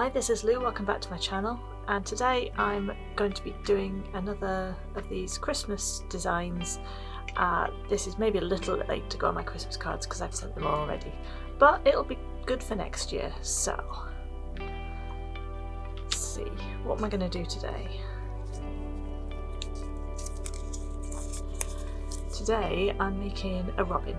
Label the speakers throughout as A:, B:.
A: Hi, this is Lou, welcome back to my channel, and today I'm going to be doing another of these Christmas designs. This is maybe a little bit late to go on my Christmas cards because I've sent them all already, but it'll be good for next year. So let's see, what am I going to do today? Today I'm making a robin.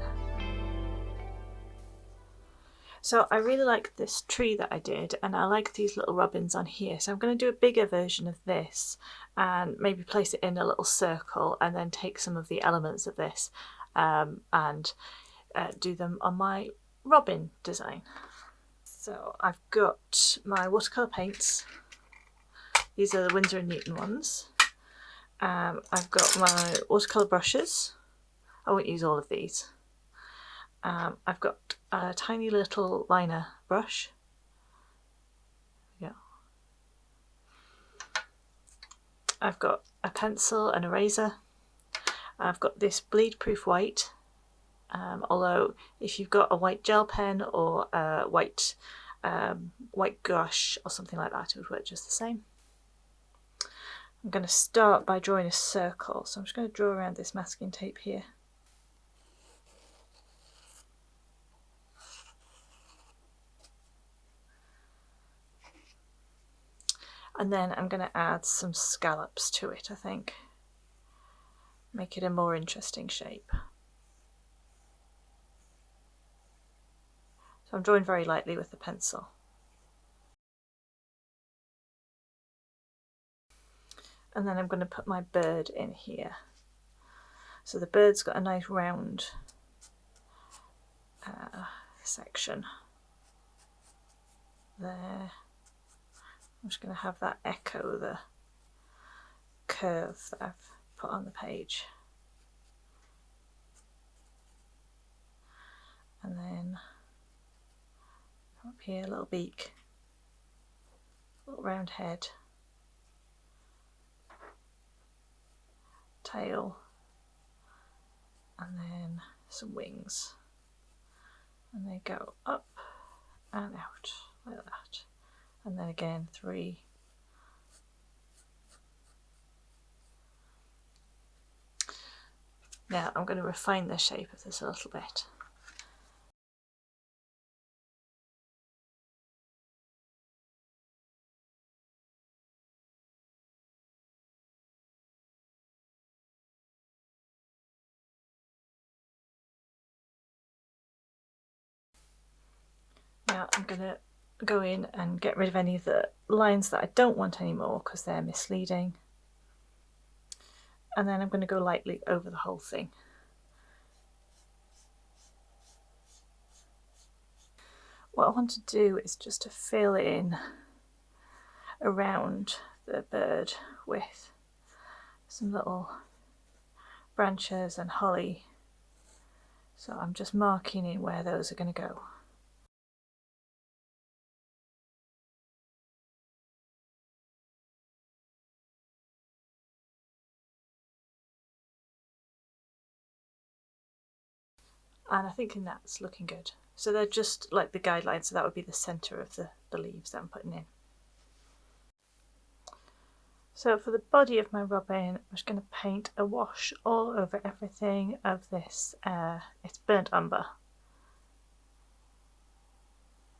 A: So I really like this tree that I did, and I like these little robins on here, so I'm going to do a bigger version of this and maybe place it in a little circle and then take some of the elements of this and do them on my robin design. So I've got my watercolour paints. These are the Windsor and Newton ones. I've got my watercolour brushes. I won't use all of these. I've got a tiny little liner brush. Yeah. I've got a pencil, an eraser. I've got this bleed proof white. Although if you've got a white gel pen or a white gouache or something like that, it would work just the same. I'm going to start by drawing a circle, so I'm just going to draw around this masking tape here. And then I'm going to add some scallops to it, I think. Make it a more interesting shape. So I'm drawing very lightly with the pencil. And then I'm going to put my bird in here. So the bird's got a nice round section there. I'm just going to have that echo the curve that I've put on the page. And then up here, a little beak, little round head, tail, and then some wings. And they go up and out like that. And then again 3. Now I'm going to refine the shape of this a little bit. Now I'm going to go in and get rid of any of the lines that I don't want anymore because they're misleading. And then I'm going to go lightly over the whole thing. What I want to do is just to fill in around the bird with some little branches and holly. So I'm just marking in where those are going to go. And I think that's looking good. So they're just like the guidelines, so that would be the centre of the leaves that I'm putting in. So for the body of my robin, I'm just going to paint a wash all over everything of this. It's burnt umber.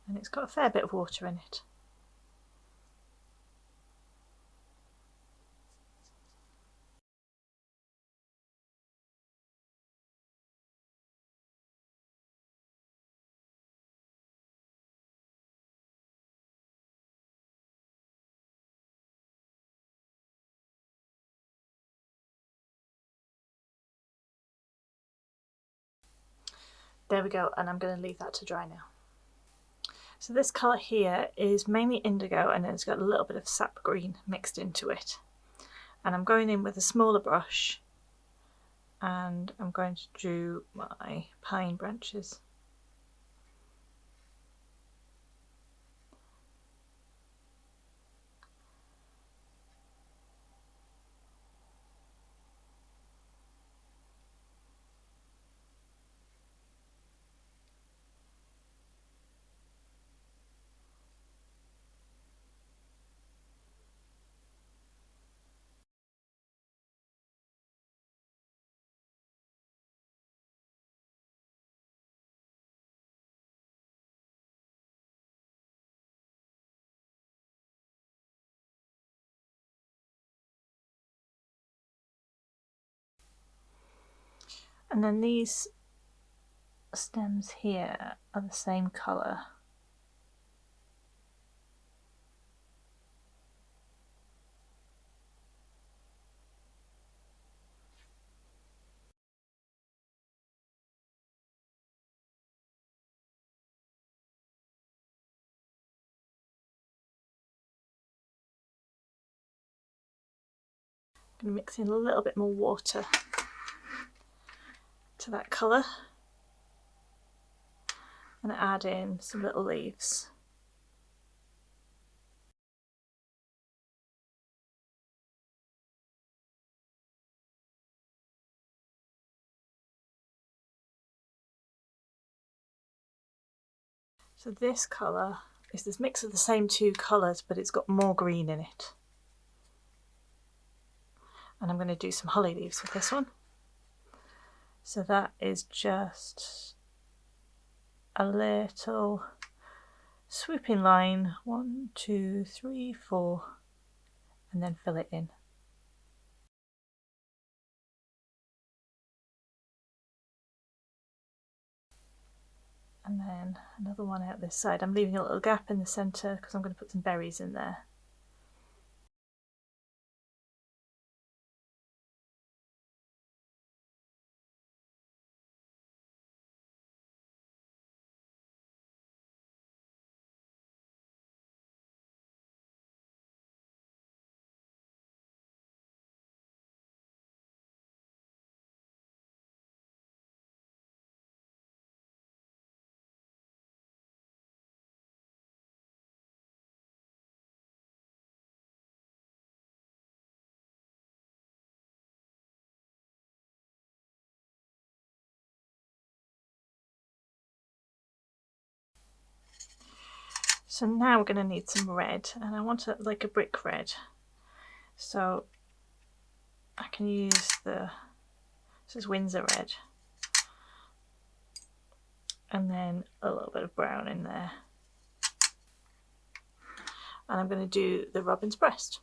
A: And it's got a fair bit of water in it. There we go, and I'm going to leave that to dry now. So this colour here is mainly indigo, and it's got a little bit of sap green mixed into it. And I'm going in with a smaller brush, and I'm going to do my pine branches. And then these stems here are the same colour. I'm going to mix in a little bit more water to that colour and add in some little leaves. So this colour is this mix of the same two colours, but it's got more green in it. And I'm going to do some holly leaves with this one. So that is just a little swooping line, 1, 2, 3, 4, and then fill it in. And then another one out this side. I'm leaving a little gap in the centre because I'm going to put some berries in there. So now we're going to need some red, and I want it like a brick red. So I can use this is Windsor red, and then a little bit of brown in there. And I'm going to do the robin's breast.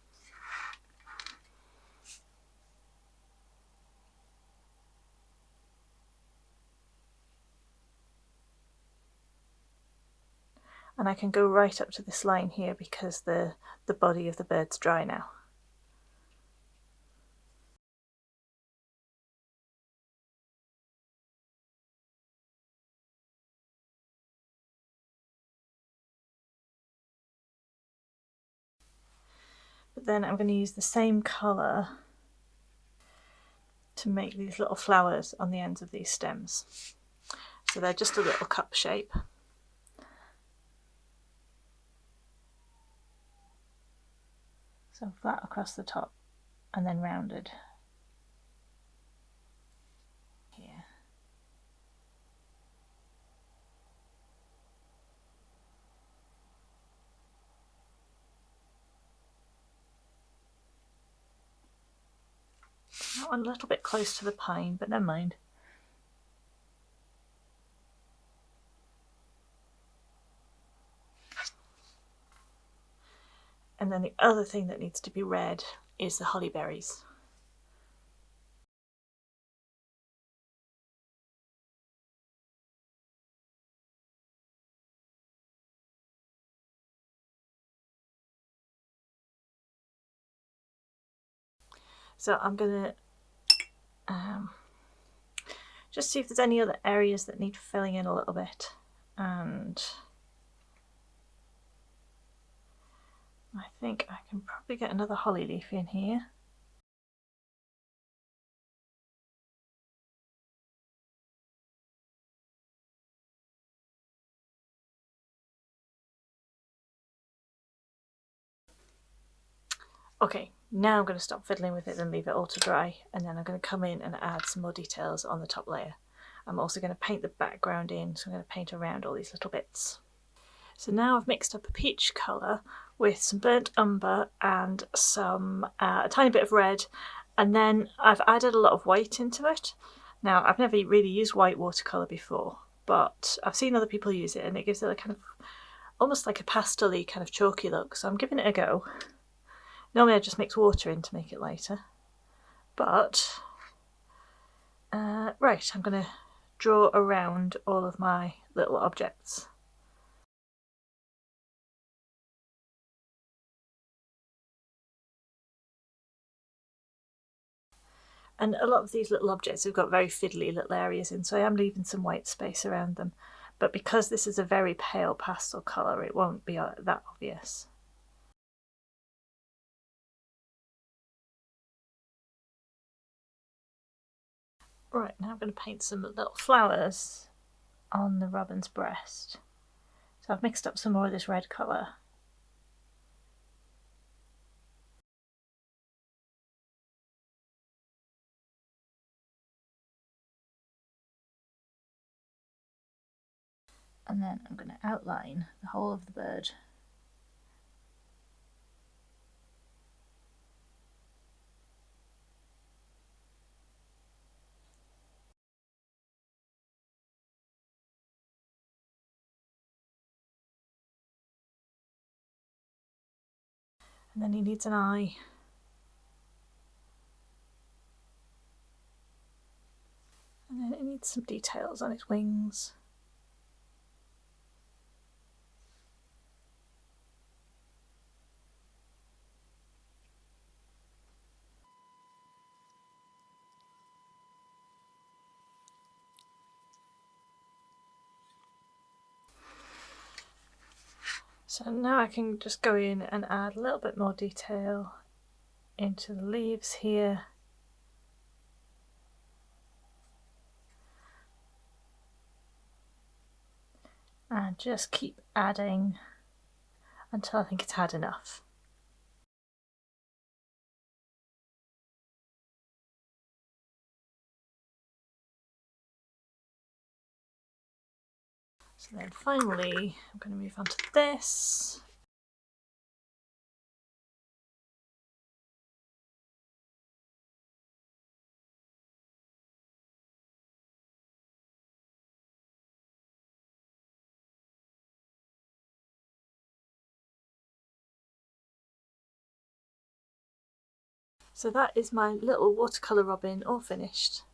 A: And I can go right up to this line here because the body of the bird's dry now. But then I'm going to use the same colour to make these little flowers on the ends of these stems. So they're just a little cup shape. So flat across the top and then rounded here. That one a little bit close to the pine, but never mind. And then the other thing that needs to be red is the holly berries. So I'm going to just see if there's any other areas that need filling in a little bit. And I think I can probably get another holly leaf in here. Okay, now I'm going to stop fiddling with it and leave it all to dry, and then I'm going to come in and add some more details on the top layer. I'm also going to paint the background in, so I'm going to paint around all these little bits. So now I've mixed up a peach colour with some burnt umber and some a tiny bit of red, and then I've added a lot of white into it. Now I've never really used white watercolour before, but I've seen other people use it and it gives it a kind of almost like a pastel-y kind of chalky look, so I'm giving it a go. Normally I just mix water in to make it lighter, but Right, I'm going to draw around all of my little objects. And a lot of these little objects have got very fiddly little areas in, so I am leaving some white space around them. But because this is a very pale pastel colour, it won't be that obvious. Right, now I'm going to paint some little flowers on the robin's breast. So I've mixed up some more of this red colour. And then I'm going to outline the whole of the bird. And then he needs an eye. And then it needs some details on its wings. So now I can just go in and add a little bit more detail into the leaves here. And just keep adding until I think it's had enough. So then finally, I'm going to move on to this. So that is my little watercolour robin all finished.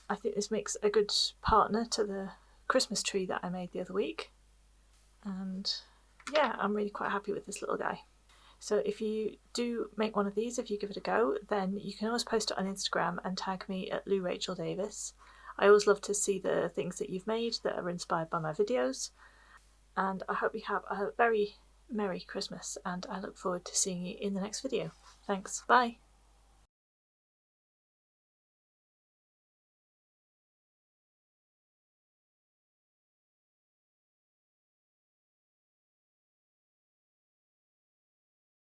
A: I think this makes a good partner to the Christmas tree that I made the other week. And yeah, I'm really quite happy with this little guy. So if you do make one of these, if you give it a go, then you can always post it on Instagram and tag me at Lou Rachel Davis. I always love to see the things that you've made that are inspired by my videos. And I hope you have a very Merry Christmas, and I look forward to seeing you in the next video. Thanks, bye!